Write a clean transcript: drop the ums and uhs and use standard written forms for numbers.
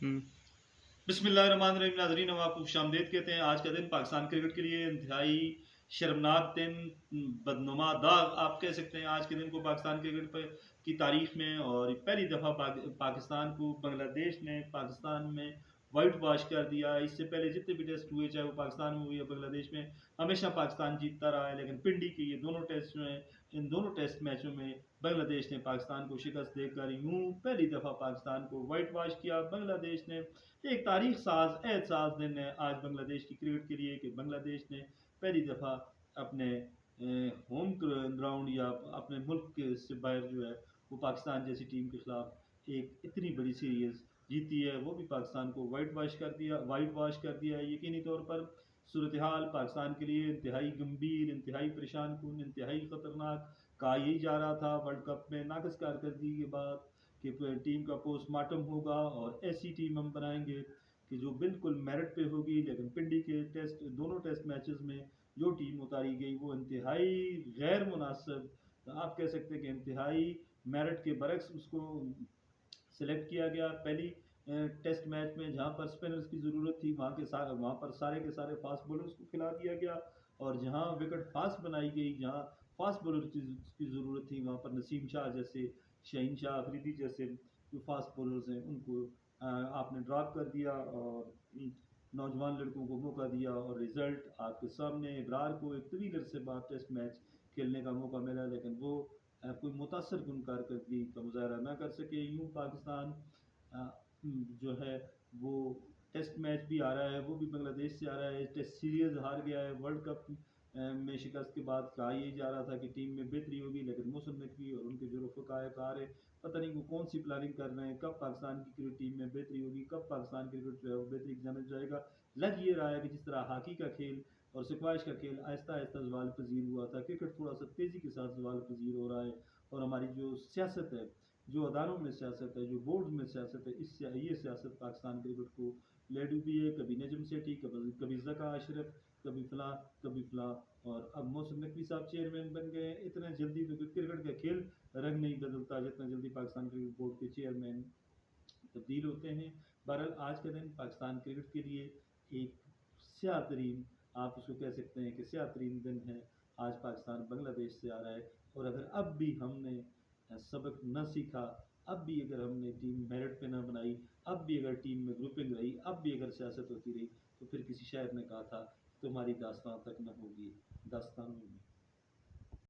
ہوں۔ बिस्मिल्लाहिर्रहमानिर्रहीम नाज़रीन, हम आपको खुशामदीद कहते हैं। आज का दिन पाकिस्तान क्रिकेट के लिए इंतहाई शर्मनाक दिन, बदनुमा दाग आप कह सकते हैं। आज के दिन को पाकिस्तान क्रिकेट की तारीख में और पहली दफ़ा पाकिस्तान को बांग्लादेश ने पाकिस्तान में वाइट वॉश कर दिया। इससे पहले जितने भी टेस्ट हुए, चाहे वो पाकिस्तान में हुए या बांग्लादेश में, हमेशा पाकिस्तान जीतता रहा है। लेकिन पिंडी के ये दोनों टेस्ट जो हैं, इन दोनों टेस्ट मैचों में बांग्लादेश ने पाकिस्तान को शिकस्त देकर यूं पहली दफ़ा पाकिस्तान को वाइट वॉश किया। बांग्लादेश ने एक तारीख साज एहसास दिन है आज बांग्लादेश की क्रिकेट के लिए कि बांग्लादेश ने पहली दफ़ा अपने होम ग्राउंड या अपने मुल्क के से बाहर जो है वो पाकिस्तान जैसी टीम के खिलाफ एक इतनी बड़ी सीरीज़ जीती है। वो भी पाकिस्तान को वाइट वॉश कर दिया है। यकीनी तौर पर सूरत हाल पाकिस्तान के लिए इंतहाई गंभीर, इंतहाई परेशान कुन, इंतहाई ख़तरनाक कहा यही जा रहा था वर्ल्ड कप में नाक़िस कारकर्दगी के बाद कि टीम का पोस्टमार्टम होगा और ऐसी टीम हम बनाएंगे कि जो बिल्कुल मेरिट पे होगी। लेकिन पिंडी के दोनों टेस्ट मैचेस में जो टीम उतारी गई वो इंतहाई गैर मुनासिब, आप कह सकते हैं कि इंतहाई मेरिट के बरक्स उसको सिलेक्ट किया गया। पहली टेस्ट मैच में जहाँ पर स्पिनर्स की ज़रूरत थी वहाँ पर सारे के सारे फास्ट बॉलर्स को खिला दिया गया, और जहाँ विकेट फास्ट बनाई गई, जहाँ फास्ट बॉलर की ज़रूरत थी, वहाँ पर नसीम शाह जैसे, शहीन शाह अफरीदी जैसे जो फास्ट बॉलर्स हैं उनको आपने ड्रॉप कर दिया और नौजवान लड़कों को मौका दिया। और रिज़ल्ट आपके सामने, इब्रार को एक तवील अरसे बाद टेस्ट मैच खेलने का मौका मिला, लेकिन वो कोई मुतासर कुन कारकर्दगी का मुजाहरा ना कर सके। यूँ पाकिस्तान जो है वो टेस्ट मैच भी आ रहा है, वो भी बांग्लादेश से आ रहा है, टेस्ट सीरीज़ हार गया है। वर्ल्ड कप में शिकस्त के बाद कहा यही जा रहा था कि टीम में बेहतरी होगी, लेकिन मौसम नकवी और उनके जो रफ़ाकार है पता नहीं वो कौन सी प्लानिंग कर रहे हैं, कब पाकिस्तान की क्रिकेट टीम में बेहतरी होगी, कब पाकिस्तान क्रिकेट जो है वो बेहतरी की जाने जाएगा। लग ये रहा है कि जिस तरह हॉकी का खेल और स्क्वैश का खेल आहिस्ता आहिस्ता ज़वाल पजीर हुआ था, क्रिकेट थोड़ा सा तेज़ी के साथ ज़वाल पजीर हो रहा है। और हमारी जो सियासत है, जो अदारों में सियासत है, जो बोर्ड में सियासत है, ये सियासत पाकिस्तान क्रिकेट को ले डूबी है। कभी नजम सेठी, कभी ज़का अशरफ, कभी फलां कभी फलां, और अब मौसम नकवी साहब चेयरमैन बन गए। इतना जल्दी तो क्रिकेट का खेल रंग नहीं बदलता जितना जल्दी पाकिस्तान क्रिकेट बोर्ड के चेयरमैन तब्दील होते हैं। बहरहाल आज का दिन पाकिस्तान क्रिकेट के लिए एक स्याह तरीन, आप उसको कह सकते हैं कि स्याह तरीन दिन है। आज पाकिस्तान बांग्लादेश से आ रहा है, और अगर अब भी हमने सबक न सीखा, अब भी अगर हमने टीम मेरिट पे न बनाई, अब भी अगर टीम में ग्रुपिंग रही, अब भी अगर सियासत होती रही, तो फिर किसी शायर ने कहा था तुम्हारी दास्तां तक न होगी दास्तानों में।